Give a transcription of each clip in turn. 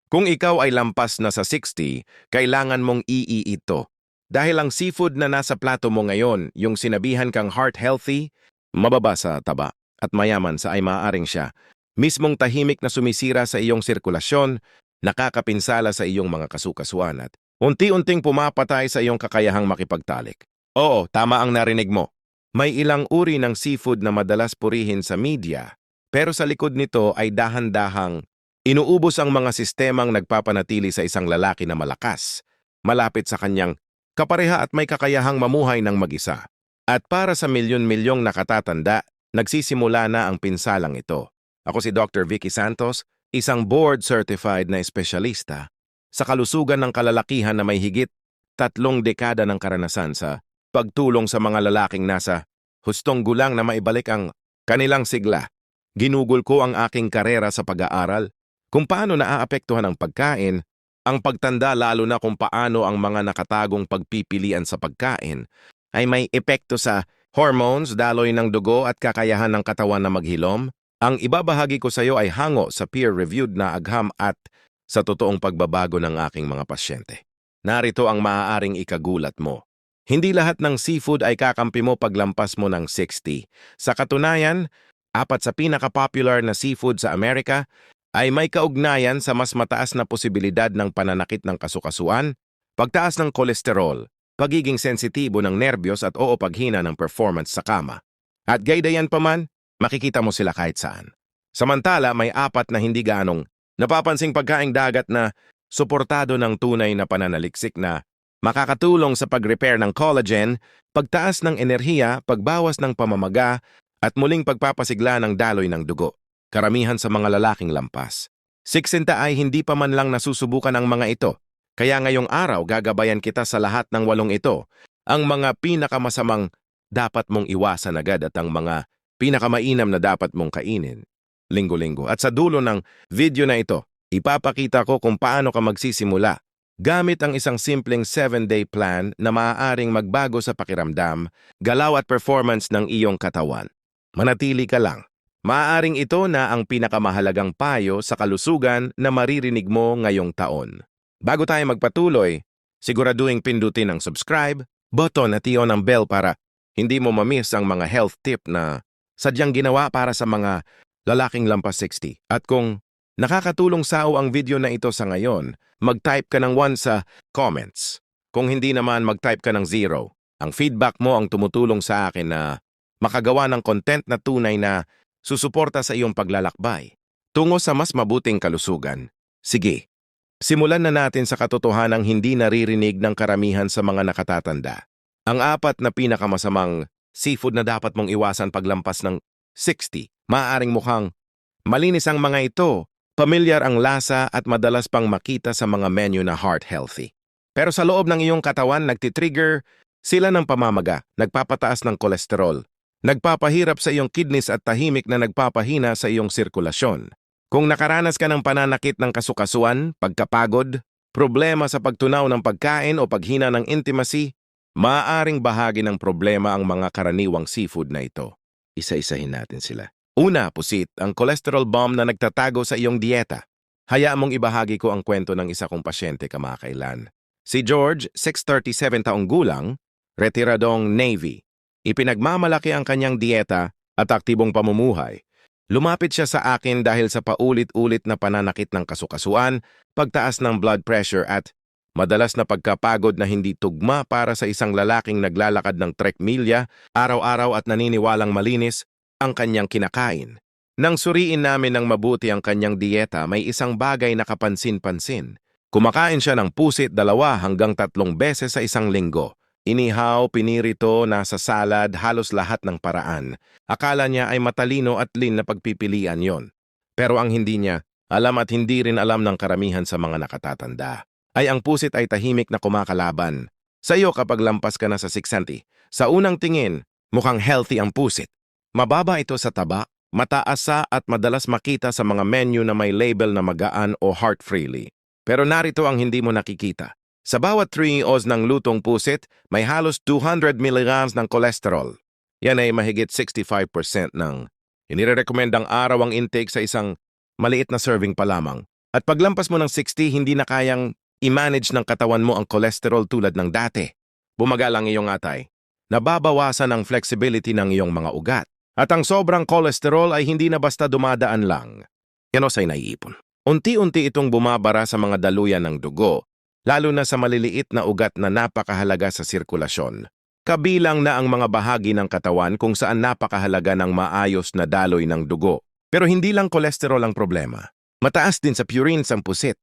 Kung ikaw ay lampas na sa 60, kailangan mong ito. Dahil ang seafood na nasa plato mo ngayon, yung sinabihan kang heart healthy, mababa sa taba at mayaman sa ay maaaring siya, mismong tahimik na sumisira sa iyong sirkulasyon, nakakapinsala sa iyong mga kasukasuan at unti-unting pumapatay sa iyong kakayahang makipagtalik. Oo, tama ang narinig mo. May ilang uri ng seafood na madalas purihin sa media, pero sa likod nito ay dahan-dahang inuubos ang mga sistemang nagpapanatili sa isang lalaki na malakas, malapit sa kanyang kapareha at may kakayahang mamuhay ng mag-isa. At para sa milyon-milyong nakatatanda, nagsisimula na ang pinsalang ito. Ako si Dr. Vicky Santos, isang board-certified na espesyalista sa kalusugan ng kalalakihan na may higit 3 dekada ng karanasan sa pagtulong sa mga lalaking nasa hustong gulang na maibalik ang kanilang sigla. Ginugol ko ang aking karera sa pag-aaral, kung paano naaapektuhan ang pagkain, ang pagtanda lalo na kung paano ang mga nakatagong pagpipilian sa pagkain ay may epekto sa hormones, daloy ng dugo at kakayahan ng katawan na maghilom. Ang ibabahagi ko sa iyo ay hango sa peer-reviewed na agham at sa totoong pagbabago ng aking mga pasyente. Narito ang maaaring ikagulat mo. Hindi lahat ng seafood ay kakampi mo paglampas mo ng 60. Sa katunayan, 4 sa pinaka-popular na seafood sa Amerika ay may kaugnayan sa mas mataas na posibilidad ng pananakit ng kasukasuan, pagtaas ng kolesterol, pagiging sensitibo ng nerbiyos at paghina ng performance sa kama. At gaydayan pa man, makikita mo sila kahit saan. Samantala, may 4 na hindi ganong napapansing pagkaing dagat na suportado ng tunay na pananaliksik na makakatulong sa pag-repair ng collagen, pagtaas ng enerhiya, pagbawas ng pamamaga, at muling pagpapasigla ng daloy ng dugo. Karamihan sa mga lalaking lampas. 60 ay hindi pa man lang nasusubukan ang mga ito. Kaya ngayong araw gagabayan kita sa lahat ng 8 ito. Ang mga pinakamasamang dapat mong iwasan agad at ang mga pinakamainam na dapat mong kainin. Linggo-linggo. At sa dulo ng video na ito, ipapakita ko kung paano ka magsisimula gamit ang isang simpleng 7-day plan na maaaring magbago sa pakiramdam, galaw at performance ng iyong katawan. Manatili ka lang. Maaaring ito na ang pinakamahalagang payo sa kalusugan na maririnig mo ngayong taon. Bago tayo magpatuloy, siguraduhin pindutin ang subscribe button at iyon ang bell para hindi mo mamiss ang mga health tip na sadyang ginawa para sa mga lalaking lampas 60. At kung nakakatulong sao ang video na ito sa ngayon, mag-type ka ng 1 sa comments. Kung hindi naman, mag-type ka ng 0. Ang feedback mo ang tumutulong sa akin na makagawa ng content na tunay na susuporta sa iyong paglalakbay tungo sa mas mabuting kalusugan. Sige, simulan na natin sa katotohanang hindi naririnig ng karamihan sa mga nakatatanda. Ang 4 na pinakamasamang seafood na dapat mong iwasan paglampas ng 60. Maaaring mukhang malinis ang mga ito, pamilyar ang lasa at madalas pang makita sa mga menu na heart healthy. Pero sa loob ng iyong katawan nagtitrigger sila ng pamamaga, nagpapataas ng kolesterol, nagpapahirap sa iyong kidneys at tahimik na nagpapahina sa iyong sirkulasyon. Kung nakaranas ka ng pananakit ng kasukasuan, pagkapagod, problema sa pagtunaw ng pagkain o paghina ng intimacy, maaaring bahagi ng problema ang mga karaniwang seafood na ito. Isa-isahin natin sila. Una, pusit, ang cholesterol bomb na nagtatago sa iyong dieta. Hayaan mong ibahagi ko ang kwento ng isa kong pasyente kamakailan. Si George, 637 taong gulang, retiradong Navy. Ipinagmamalaki ang kanyang dieta at aktibong pamumuhay. Lumapit siya sa akin dahil sa paulit-ulit na pananakit ng kasukasuan, pagtaas ng blood pressure at madalas na pagkapagod na hindi tugma para sa isang lalaking naglalakad ng trekmilya, araw-araw at naniniwalang malinis ang kanyang kinakain. Nang suriin namin ng mabuti ang kanyang dieta, may isang bagay na kapansin-pansin. Kumakain siya ng pusit 2 hanggang 3 beses sa isang linggo. Inihaw, pinirito, nasa salad, halos lahat ng paraan. Akala niya ay matalino at lean na pagpipilian yon. Pero ang hindi niya alam at hindi rin alam ng karamihan sa mga nakatatanda ay ang pusit ay tahimik na kumakalaban. Sa iyo kapag lampas ka na sa 60, sa unang tingin, mukhang healthy ang pusit. Mababa ito sa taba, mataas sa at madalas makita sa mga menu na may label na magaan o heart-friendly. Pero narito ang hindi mo nakikita. Sa bawat 3 oz ng lutong pusit, may halos 200 mg ng kolesterol. Yan ay mahigit 65% ng inirerekomendang araw ang intake sa isang maliit na serving pa lamang. At paglampas mo ng 60, hindi na kayang i-manage ng katawan mo ang cholesterol tulad ng dati. Bumagal ang iyong atay. Nababawasan ang flexibility ng iyong mga ugat. At ang sobrang cholesterol ay hindi na basta dumadaan lang. Yan ay naiipon. Unti-unti itong bumabara sa mga daluyan ng dugo, lalo na sa maliliit na ugat na napakahalaga sa sirkulasyon. Kabilang na ang mga bahagi ng katawan kung saan napakahalaga ng maayos na daloy ng dugo. Pero hindi lang cholesterol ang problema. Mataas din sa purines ang pusit,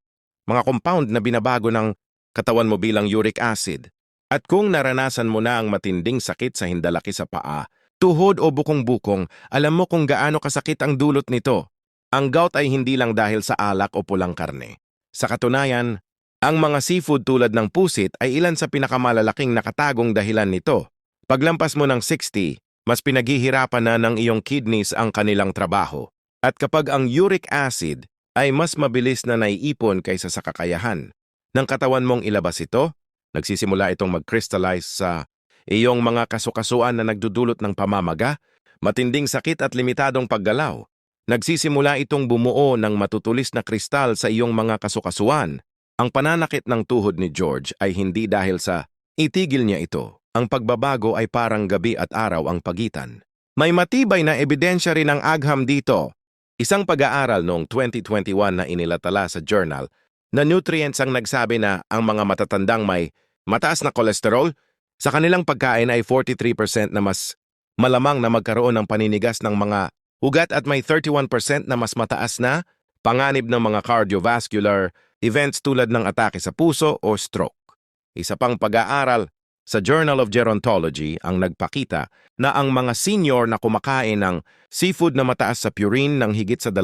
mga compound na binabago ng katawan mo bilang uric acid. At kung naranasan mo na ang matinding sakit sa hindalaki sa paa, tuhod o bukong-bukong, alam mo kung gaano kasakit ang dulot nito. Ang gout ay hindi lang dahil sa alak o pulang karne. Sa katunayan, ang mga seafood tulad ng pusit ay ilan sa pinakamalalaking nakatagong dahilan nito. Paglampas mo ng 60, mas pinaghihirapan na ng iyong kidneys ang kanilang trabaho. At kapag ang uric acid ay mas mabilis na naiipon kaysa sa kakayahan ng katawan mong ilabas ito, nagsisimula itong mag-crystallize sa iyong mga kasukasuan na nagdudulot ng pamamaga, matinding sakit at limitadong paggalaw. Nagsisimula itong bumuo ng matutulis na kristal sa iyong mga kasukasuan. Ang pananakit ng tuhod ni George ay hindi dahil sa itigil niya ito. Ang pagbabago ay parang gabi at araw ang pagitan. May matibay na ebidensya rin ang agham dito. Isang pag-aaral noong 2021 na inilatala sa journal na Nutrients ang nagsabi na ang mga matatandang may mataas na kolesterol sa kanilang pagkain ay 43% na mas malamang na magkaroon ng paninigas ng mga ugat at may 31% na mas mataas na panganib ng mga cardiovascular events tulad ng atake sa puso o stroke. Isa pang pag-aaral sa Journal of Gerontology ang nagpakita na ang mga senior na kumakain ng seafood na mataas sa purine ng higit sa 2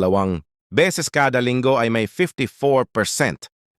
beses kada linggo ay may 54%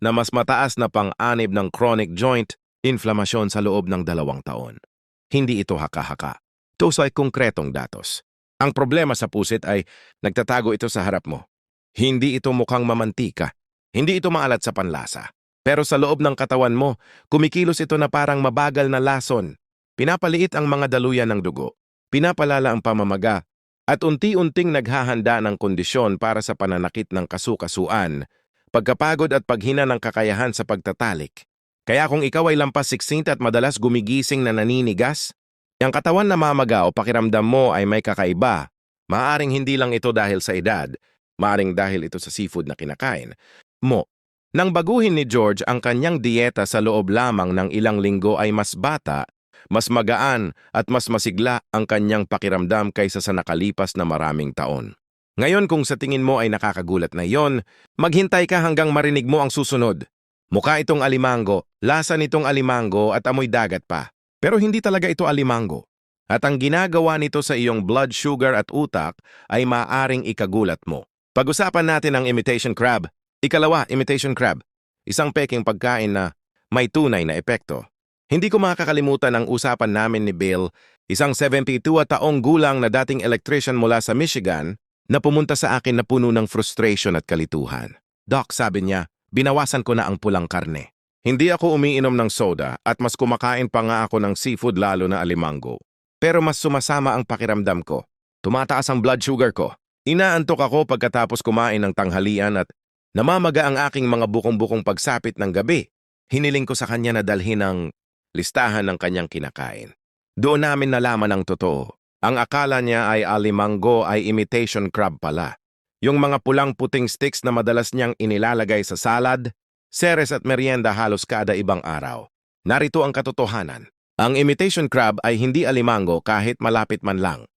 na mas mataas na pang-anib ng chronic joint inflammation sa loob ng 2 taon. Hindi ito haka-haka. Ito ay konkretong datos. Ang problema sa pusit ay nagtatago ito sa harap mo. Hindi ito mukhang mamantika. Hindi ito maalat sa panlasa. Pero sa loob ng katawan mo, kumikilos ito na parang mabagal na lason. Pinapaliit ang mga daluyan ng dugo. Pinapalala ang pamamaga. At unti-unting naghahanda ng kondisyon para sa pananakit ng kasukasuan, pagkapagod at paghina ng kakayahan sa pagtatalik. Kaya kung ikaw ay lampas 60 at madalas gumigising na naninigas, ang katawan na mamaga o pakiramdam mo ay may kakaiba. Maaring hindi lang ito dahil sa edad, maaring dahil ito sa seafood na kinakain mo. Nang baguhin ni George ang kanyang dieta sa loob lamang ng ilang linggo ay mas bata, mas magaan at mas masigla ang kanyang pakiramdam kaysa sa nakalipas na maraming taon. Ngayon kung sa tingin mo ay nakakagulat na iyon, maghintay ka hanggang marinig mo ang susunod. Mukha itong alimango, lasa nitong alimango at amoy dagat pa. Pero hindi talaga ito alimango. At ang ginagawa nito sa iyong blood sugar at utak ay maaring ikagulat mo. Pag-usapan natin ang imitation crab. Ikalawa, imitation crab. Isang peking pagkain na may tunay na epekto. Hindi ko makakalimutan ang usapan namin ni Bill, isang 72 taong gulang na dating electrician mula sa Michigan, na pumunta sa akin na puno ng frustration at kalituhan. Doc, sabi niya, binawasan ko na ang pulang karne. Hindi ako umiinom ng soda at mas kumakain pa nga ako ng seafood lalo na alimango. Pero mas sumasama ang pakiramdam ko. Tumataas ang blood sugar ko. Inaantok ako pagkatapos kumain ng tanghalian at namamaga ang aking mga bukong-bukong pagsapit ng gabi. Hiniling ko sa kanya na dalhin ang listahan ng kanyang kinakain. Doon namin nalaman ang totoo. Ang akala niya ay alimango ay imitation crab pala. Yung mga pulang-puting sticks na madalas niyang inilalagay sa salad, seres at merienda halos kada ibang araw. Narito ang katotohanan. Ang imitation crab ay hindi alimango kahit malapit man lang.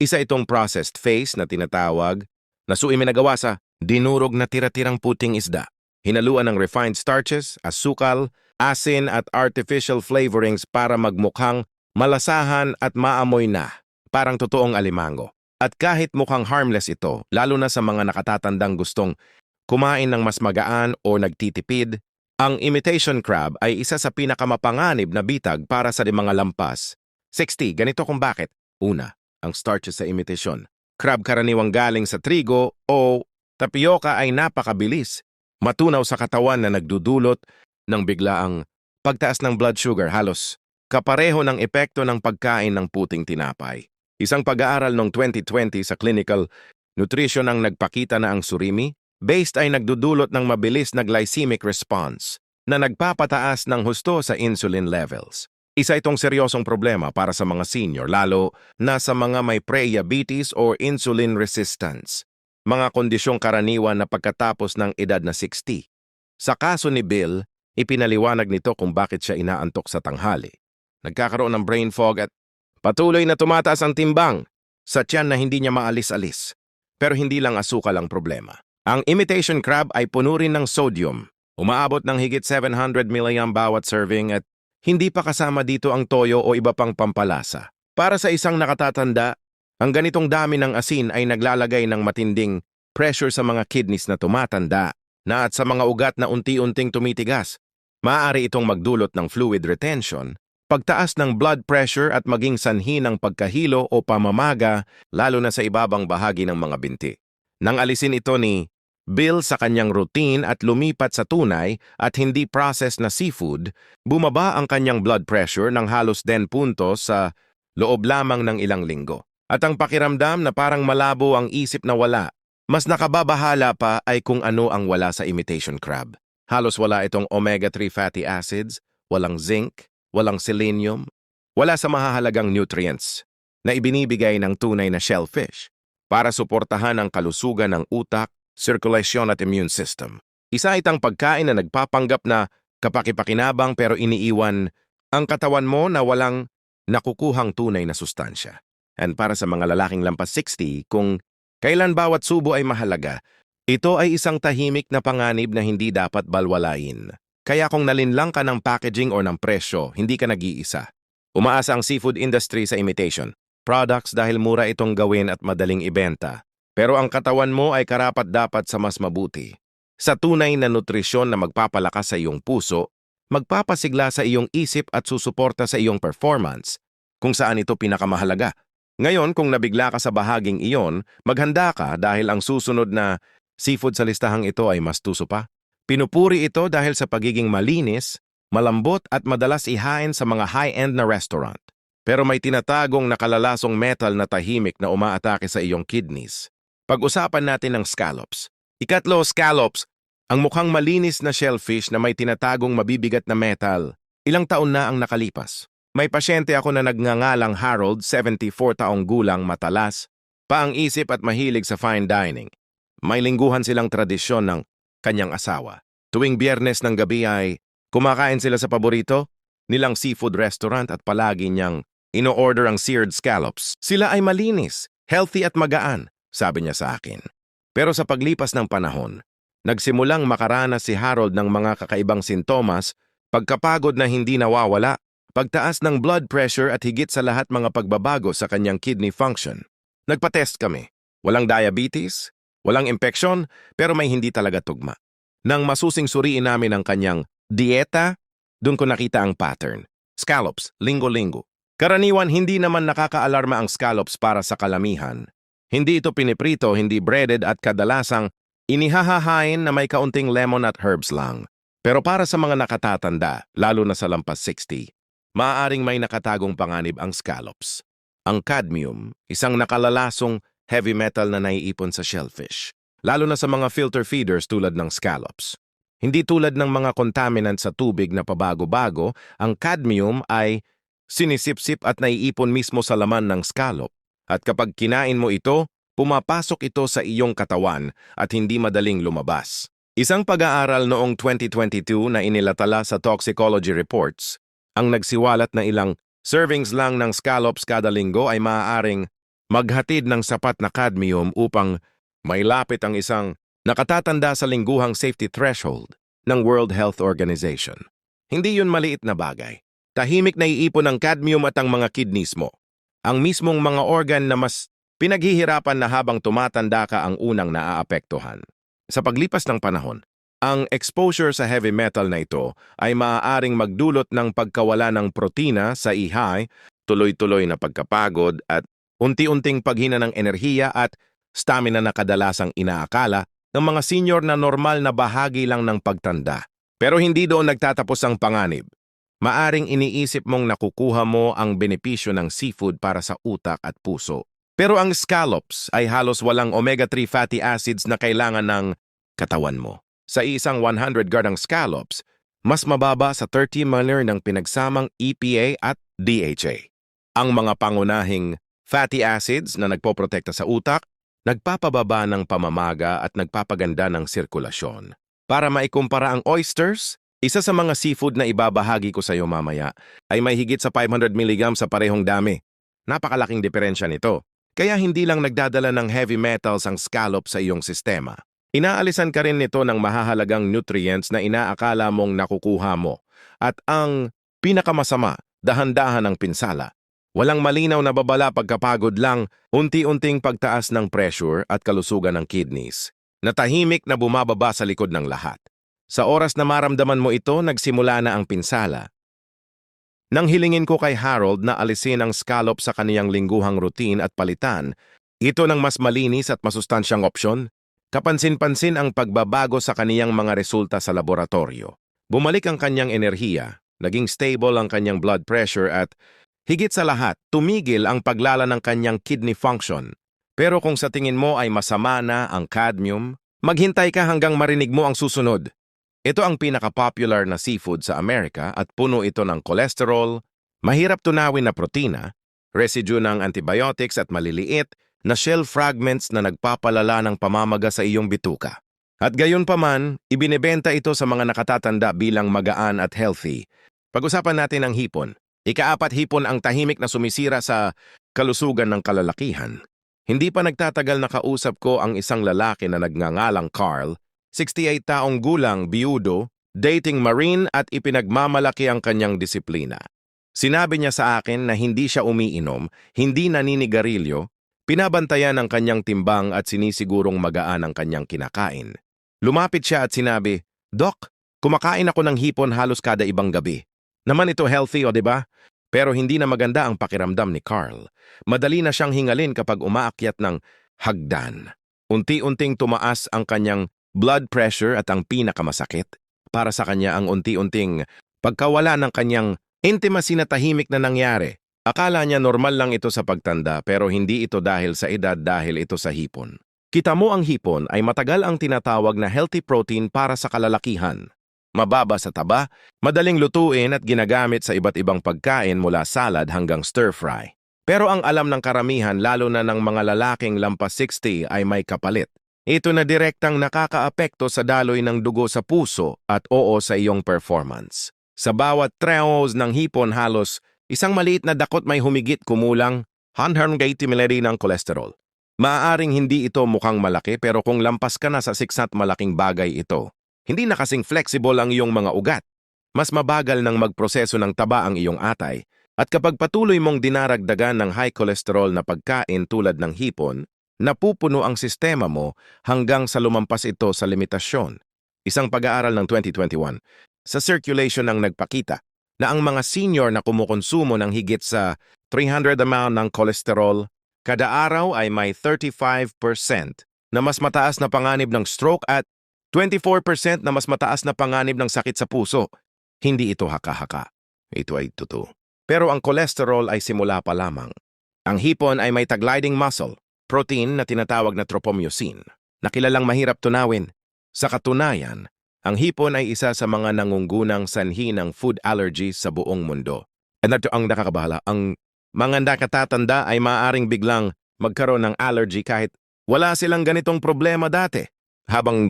Isa itong processed face na tinatawag na suiminagawa sa dinurog na tira-tirang puting isda. Hinaluan ng refined starches, asukal, asin at artificial flavorings para magmukhang malasahan at maamoy na, parang totoong alimango. At kahit mukhang harmless ito, lalo na sa mga nakatatandang gustong kumain ng mas magaan o nagtitipid, ang imitation crab ay isa sa pinakamapanganib na bitag para sa mga lampas. 60, ganito kung bakit. Una, ang starches sa imitation. Crab karaniwang galing sa trigo o tapioca ay napakabilis. Matunaw sa katawan na nagdudulot ng biglaang pagtaas ng blood sugar halos kapareho ng epekto ng pagkain ng puting tinapay. Isang pag-aaral noong 2020 sa Clinical Nutrition ang nagpakita na ang surimi, Based ay nagdudulot ng mabilis na glycemic response na nagpapataas ng husto sa insulin levels. Isa itong seryosong problema para sa mga senior, lalo na sa mga may pre-diabetes or insulin resistance, mga kondisyong karaniwan na pagkatapos ng edad na 60. Sa kaso ni Bill, ipinaliwanag nito kung bakit siya inaantok sa tanghali. Nagkakaroon ng brain fog at patuloy na tumataas ang timbang sa tiyan na hindi niya maalis-alis. Pero hindi lang asukal ang problema. Ang imitation crab ay puno rin ng sodium. Umaabot ng higit 700 mg bawat serving at hindi pa kasama dito ang toyo o iba pang pampalasa. Para sa isang nakatatanda, ang ganitong dami ng asin ay naglalagay ng matinding pressure sa mga kidneys na tumatanda na at sa mga ugat na unti-unting tumitigas. Maaari itong magdulot ng fluid retention, pagtaas ng blood pressure at maging sanhi ng pagkahilo o pamamaga lalo na sa ibabang bahagi ng mga binti. Nang alisin ito ni Bill sa kanyang routine at lumipat sa tunay at hindi processed na seafood, bumaba ang kanyang blood pressure ng halos 10 puntos sa loob lamang ng ilang linggo. At ang pakiramdam na parang malabo ang isip na wala. Mas nakababahala pa ay kung ano ang wala sa imitation crab. Halos wala itong omega-3 fatty acids, walang zinc, walang selenium, wala sa mahahalagang nutrients na ibinibigay ng tunay na shellfish para suportahan ang kalusugan ng utak, circulation at immune system. Isa itang pagkain na nagpapanggap na kapakipakinabang pero iniiwan ang katawan mo na walang nakukuhang tunay na sustansya. And para sa mga lalaking lampas 60, kung kailan bawat subo ay mahalaga, ito ay isang tahimik na panganib na hindi dapat balwalain. Kaya kung nalinlang ka ng packaging o ng presyo, hindi ka nag-iisa. Umaasa ang seafood industry sa imitation products dahil mura itong gawin at madaling ibenta. Pero ang katawan mo ay karapat-dapat sa mas mabuti. Sa tunay na nutrisyon na magpapalakas sa iyong puso, magpapasigla sa iyong isip at susuporta sa iyong performance, kung saan ito pinakamahalaga. Ngayon, kung nabigla ka sa bahaging iyon, maghanda ka dahil ang susunod na seafood sa listahang ito ay mas tuso pa. Pinupuri ito dahil sa pagiging malinis, malambot at madalas ihain sa mga high-end na restaurant. Pero may tinatagong nakalalasong metal na tahimik na umaatake sa iyong kidneys. Pag-usapan natin ang scallops. Ikatlo, scallops, ang mukhang malinis na shellfish na may tinatagong mabibigat na metal. Ilang taon na ang nakalipas. May pasyente ako na nagngangalang Harold, 74 taong gulang, matalas, paang-isip at mahilig sa fine dining. May lingguhan silang tradisyon ng kanyang asawa. Tuwing Biyernes ng gabi ay kumakain sila sa paborito nilang seafood restaurant at palagi niyang ino-order ang seared scallops. Sila ay malinis, healthy at magaan, sabi niya sa akin. Pero sa paglipas ng panahon, nagsimulang makaranas si Harold ng mga kakaibang sintomas, pagkapagod na hindi nawawala, pagtaas ng blood pressure at higit sa lahat mga pagbabago sa kanyang kidney function. Nagpa-test kami. Walang diabetes, walang impeksyon, pero may hindi talaga tugma. Nang masusing suriin namin ang kanyang dieta, doon ko nakita ang pattern. Scallops, linggo-linggo. Karaniwan hindi naman nakakaalarma ang scallops para sa kalamihan. Hindi ito piniprito, hindi breaded at kadalasang inihahahain na may kaunting lemon at herbs lang. Pero para sa mga nakatatanda, lalo na sa lampas 60, maaaring may nakatagong panganib ang scallops. Ang cadmium, isang nakalalasong heavy metal na naiipon sa shellfish, lalo na sa mga filter feeders tulad ng scallops. Hindi tulad ng mga contaminant sa tubig na pabago-bago, ang cadmium ay sinisipsip at naiipon mismo sa laman ng scallop. At kapag kinain mo ito, pumapasok ito sa iyong katawan at hindi madaling lumabas. Isang pag-aaral noong 2022 na inilatala sa Toxicology Reports, ang nagsiwalat na ilang servings lang ng scallops kada linggo ay maaaring maghatid ng sapat na cadmium upang mailapit ang isang nakatatanda sa lingguhang safety threshold ng World Health Organization. Hindi yun maliit na bagay. Tahimik na iipon ang cadmium at ang mga kidneys mo. Ang mismong mga organ na mas pinaghihirapan na habang tumatanda ka ang unang naaapektuhan. Sa paglipas ng panahon, ang exposure sa heavy metal na ito ay maaaring magdulot ng pagkawala ng protina sa ihay, tuloy-tuloy na pagkapagod at unti-unting paghina ng enerhiya at stamina na kadalasang inaakala ng mga senior na normal na bahagi lang ng pagtanda. Pero hindi doon nagtatapos ang panganib. Maaring iniisip mong nakukuha mo ang benepisyo ng seafood para sa utak at puso. Pero ang scallops ay halos walang omega-3 fatty acids na kailangan ng katawan mo. Sa isang 100 gradang scallops, mas mababa sa 30 ml ng pinagsamang EPA at DHA. Ang mga pangunahing fatty acids na nagpoprotekta sa utak, nagpapababa ng pamamaga at nagpapaganda ng sirkulasyon. Para maikumpara ang oysters, isa sa mga seafood na ibabahagi ko sa iyo mamaya ay may higit sa 500 mg sa parehong dami. Napakalaking diferensya nito. Kaya hindi lang nagdadala ng heavy metals ang scallop sa iyong sistema. Inaalisan ka rin nito ng mahahalagang nutrients na inaakala mong nakukuha mo. At ang pinakamasama, dahan-dahan ang pinsala. Walang malinaw na babala pagkapagod lang, unti-unting pagtaas ng pressure at kalusugan ng kidneys. Natahimik na bumababa sa likod ng lahat. Sa oras na maramdaman mo ito, nagsimula na ang pinsala. Nang hilingin ko kay Harold na alisin ang scallop sa kaniyang lingguhang routine at palitan, ito ng mas malinis at masustansyang opsyon, kapansin-pansin ang pagbabago sa kaniyang mga resulta sa laboratorio. Bumalik ang kanyang enerhiya, naging stable ang kanyang blood pressure at, higit sa lahat, tumigil ang paglala ng kanyang kidney function. Pero kung sa tingin mo ay masama na ang cadmium, maghintay ka hanggang marinig mo ang susunod. Ito ang pinaka-popular na seafood sa Amerika at puno ito ng cholesterol, mahirap tunawin na protina, residue ng antibiotics at maliliit na shell fragments na nagpapalala ng pamamaga sa iyong bituka. At gayon pa man, ibinebenta ito sa mga nakatatanda bilang magaan at healthy. Pag-usapan natin ang hipon. Ika-4 hipon ang tahimik na sumisira sa kalusugan ng kalalakihan. Hindi pa nagtatagal na kausap ko ang isang lalaki na nagngangalang Carl, 68 taong gulang, biyudo, dating marine at ipinagmamalaki ang kanyang disiplina. Sinabi niya sa akin na hindi siya umiinom, hindi naninigarilyo, pinabantayan ang kanyang timbang at sinisigurong magaan ang kanyang kinakain. Lumapit siya at sinabi, "Doc, kumakain ako ng hipon halos kada ibang gabi. Naman ito healthy o diba?" Pero hindi na maganda ang pakiramdam ni Carl. Madali na siyang hingalin kapag umaakyat ng hagdan. Unti-unting tumaas ang kanyang blood pressure at ang pinakamasakit. Para sa kanya ang unti-unting pagkawala ng kanyang intimacy na tahimik na nangyari. Akala niya normal lang ito sa pagtanda pero hindi ito dahil sa edad, dahil ito sa hipon. Kita mo ang hipon ay matagal ang tinatawag na healthy protein para sa kalalakihan. Mababa sa taba, madaling lutuin at ginagamit sa iba't ibang pagkain mula salad hanggang stir-fry. Pero ang alam ng karamihan lalo na ng mga lalaking lampas 60 ay may kapalit. Ito na direktang nakakaapekto sa daloy ng dugo sa puso at oo sa iyong performance. Sa bawat 3 ounce ng hipon halos isang maliit na dakot may humigit kumulang 180 ml ng cholesterol. Maaaring hindi ito mukhang malaki pero kung lampas ka na sa 6 malaking bagay ito. Hindi na kasing flexible ang iyong mga ugat. Mas mabagal ng magproseso ng taba ang iyong atay. At kapag patuloy mong dinaragdagan ng high cholesterol na pagkain tulad ng hipon, napupuno ang sistema mo hanggang sa lumampas ito sa limitasyon. Isang pag-aaral ng 2021 sa Circulation ang nagpakita na ang mga senior na kumukonsumo ng higit sa 300 amount ng cholesterol kada araw ay may 35% na mas mataas na panganib ng stroke at 24% na mas mataas na panganib ng sakit sa puso. Hindi ito haka-haka. Ito ay totoo. Pero ang cholesterol ay simula pa lamang. Ang hipon ay may tag-gliding muscle, protein na tinatawag na tropomyosin, na kilalang mahirap tunawin. Sa katunayan, ang hipon ay isa sa mga nangunggunang sanhi ng food allergies sa buong mundo. At ito ang nakakabahala. Ang mga nakatatanda ay maaaring biglang magkaroon ng allergy kahit wala silang ganitong problema dati. Habang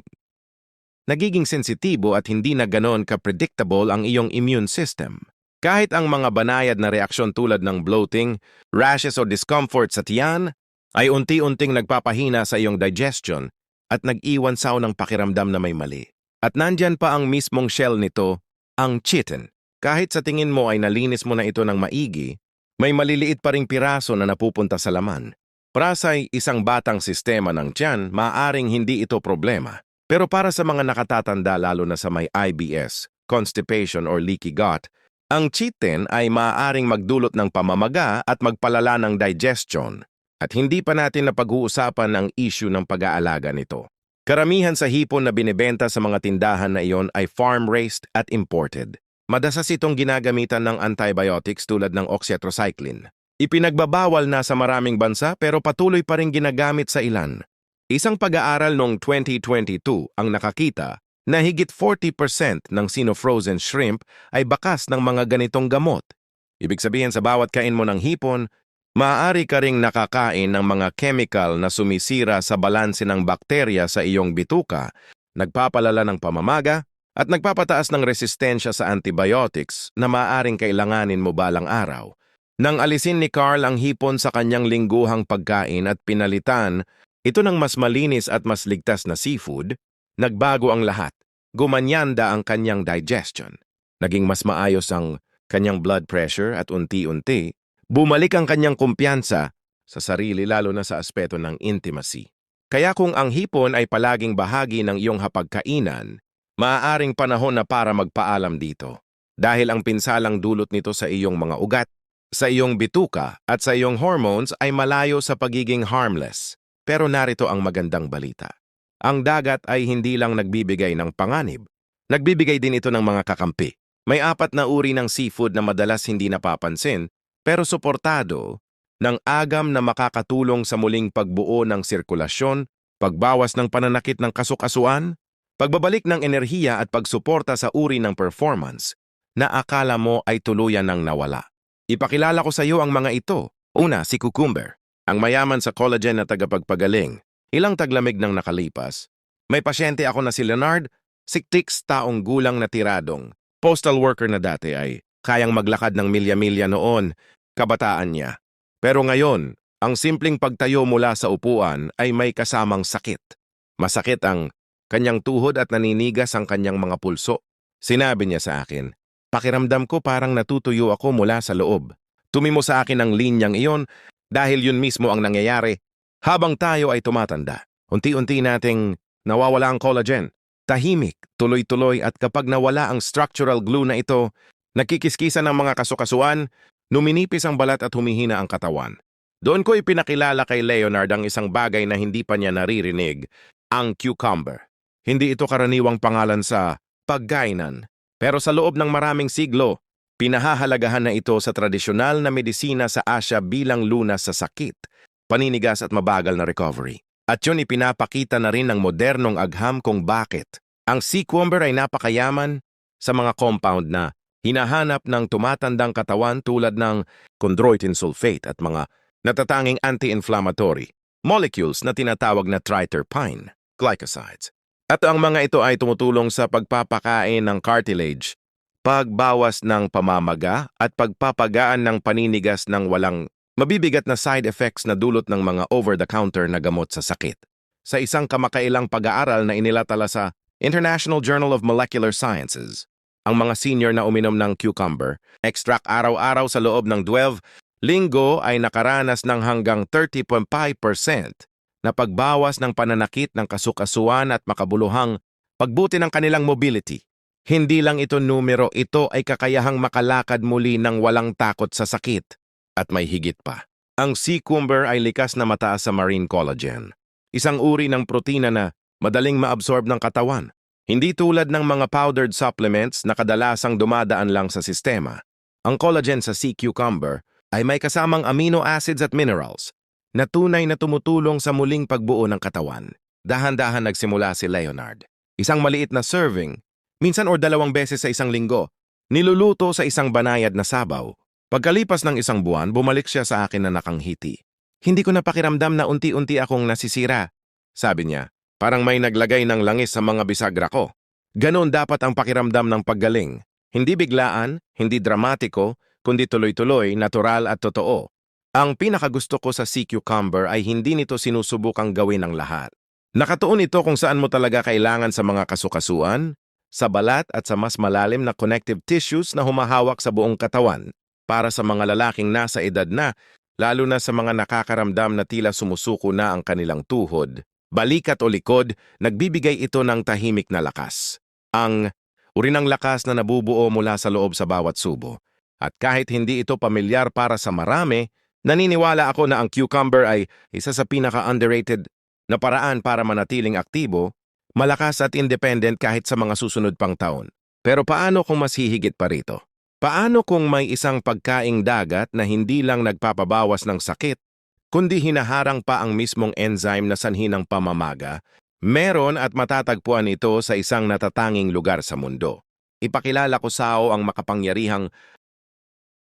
nagiging sensitibo at hindi na ganon ka-predictable ang iyong immune system. Kahit ang mga banayad na reaksyon tulad ng bloating, rashes o discomfort sa tiyan, ay unti-unting nagpapahina sa iyong digestion at nag-iwan sa ng pakiramdam na may mali. At nandyan pa ang mismong shell nito, ang chitin. Kahit sa tingin mo ay nalinis mo na ito ng maigi, may maliliit pa ring piraso na napupunta sa laman. Para sa isang batang sistema ng tiyan, maaaring hindi ito problema. Pero para sa mga nakatatanda lalo na sa may IBS, constipation or leaky gut, ang chitin ay maaaring magdulot ng pamamaga at magpalala ng digestion. At hindi pa natin napag-uusapan ang issue ng pag-aalaga nito. Karamihan sa hipon na binibenta sa mga tindahan na iyon ay farm-raised at imported. Madasas itong ginagamitan ng antibiotics tulad ng oxytetracycline. Ipinagbabawal na sa maraming bansa pero patuloy pa rin ginagamit sa ilan. Isang pag-aaral noong 2022 ang nakakita na higit 40% ng sino-frozen shrimp ay bakas ng mga ganitong gamot. Ibig sabihin sa bawat kain mo ng hipon, maaari ka ring nakakain ng mga chemical na sumisira sa balanse ng bakterya sa iyong bituka, nagpapalala ng pamamaga, at nagpapataas ng resistensya sa antibiotics na maaaring kailanganin mo balang araw. Nang alisin ni Carl ang hipon sa kanyang lingguhang pagkain at pinalitan ito ng mas malinis at mas ligtas na seafood, nagbago ang lahat. Gumanyanda ang kanyang digestion. Naging mas maayos ang kanyang blood pressure at unti-unti, bumalik ang kanyang kumpiyansa sa sarili lalo na sa aspeto ng intimacy. Kaya kung ang hipon ay palaging bahagi ng iyong hapagkainan, maaaring panahon na para magpaalam dito. Dahil ang pinsalang dulot nito sa iyong mga ugat, sa iyong bituka at sa iyong hormones ay malayo sa pagiging harmless. Pero narito ang magandang balita. Ang dagat ay hindi lang nagbibigay ng panganib. Nagbibigay din ito ng mga kakampi. May 4 na uri ng seafood na madalas hindi napapansin, pero suportado ng agam na makakatulong sa muling pagbuo ng sirkulasyon, pagbawas ng pananakit ng kasukasuan, pagbabalik ng enerhiya at pagsuporta sa uri ng performance na akala mo ay tuluyan ng nawala. Ipakilala ko sa iyo ang mga ito. Una, si cucumber. Ang mayaman sa collagen na tagapagpagaling. Ilang taglamig nang nakalipas. May pasyente ako na si Leonard, 66 taong gulang na tiradong. Postal worker na dati ay kayang maglakad ng milya-milya noon, kabataan niya. Pero ngayon, ang simpleng pagtayo mula sa upuan ay may kasamang sakit. Masakit ang kanyang tuhod at naninigas ang kanyang mga pulso. Sinabi niya sa akin, pakiramdam ko parang natutuyo ako mula sa loob. Tumimo sa akin ang linyang iyon dahil yun mismo ang nangyayari habang tayo ay tumatanda. Unti-unti nating nawawala ang collagen. Tahimik, tuloy-tuloy at kapag nawala ang structural glue na ito, nagkikiskisan ng mga kasukasuan, numinipis ang balat at humihina ang katawan. Doon ko ipinakilala kay Leonard ang isang bagay na hindi pa niya naririnig, ang cucumber. Hindi ito karaniwang pangalan sa pagkainan, pero sa loob ng maraming siglo, pinahahalagahan na ito sa tradisyonal na medisina sa Asya bilang lunas sa sakit, paninigas at mabagal na recovery. At yun ipinapakita na rin ng modernong agham kung bakit. Ang sea cucumber ay napakayaman sa mga compound na hinahanap ng tumatandang katawan tulad ng chondroitin sulfate at mga natatanging anti-inflammatory molecules na tinatawag na triterpene, glycosides. At ang mga ito ay tumutulong sa pagpapakain ng cartilage, pagbawas ng pamamaga at pagpapagaan ng paninigas ng walang mabibigat na side effects na dulot ng mga over-the-counter na gamot sa sakit. Sa isang kamakailang pag-aaral na inilatala sa International Journal of Molecular Sciences, ang mga senior na uminom ng cucumber extract araw-araw sa loob ng 12 linggo ay nakaranas ng hanggang 30.5% na pagbawas ng pananakit ng kasukasuan at makabuluhang pagbuti ng kanilang mobility. Hindi lang ito numero, ito ay kakayahang makalakad muli ng walang takot sa sakit. At may higit pa. Ang sea cucumber ay likas na mataas sa marine collagen. Isang uri ng protina na madaling maabsorb ng katawan. Hindi tulad ng mga powdered supplements na kadalasang dumadaan lang sa sistema. Ang collagen sa sea cucumber ay may kasamang amino acids at minerals na tunay na tumutulong sa muling pagbuo ng katawan. Dahan-dahan nagsimula si Leonard. Isang maliit na serving, minsan or 2 beses sa isang linggo, niluluto sa isang banayad na sabaw. Pagkalipas ng 1 buwan, bumalik siya sa akin na nakanghiti. Hindi ko napakiramdam na unti-unti akong nasisira. Sabi niya, parang may naglagay ng langis sa mga bisagra ko. Ganon dapat ang pakiramdam ng paggaling. Hindi biglaan, hindi dramatiko, kundi tuloy-tuloy, natural at totoo. Ang pinakagusto ko sa sea cucumber ay hindi nito sinusubukang gawin ng lahat. Nakatuon ito kung saan mo talaga kailangan sa mga kasukasuan, sa balat at sa mas malalim na connective tissues na humahawak sa buong katawan. Para sa mga lalaking nasa edad na, lalo na sa mga nakakaramdam na tila sumusuko na ang kanilang tuhod, balikat o likod, nagbibigay ito ng tahimik na lakas. Ang uri ng lakas na nabubuo mula sa loob sa bawat subo. At kahit hindi ito pamilyar para sa marami, naniniwala ako na ang cucumber ay isa sa pinaka-underrated na paraan para manatiling aktibo, malakas at independent kahit sa mga susunod pang taon. Pero paano kung mas hihigit pa rito? Paano kung may isang pagkaing dagat na hindi lang nagpapabawas ng sakit, kundi hinaharang pa ang mismong enzyme na sanhi ng pamamaga. Meron at matatagpuan ito sa isang natatanging lugar sa mundo. Ipakilala ko sao ang makapangyarihang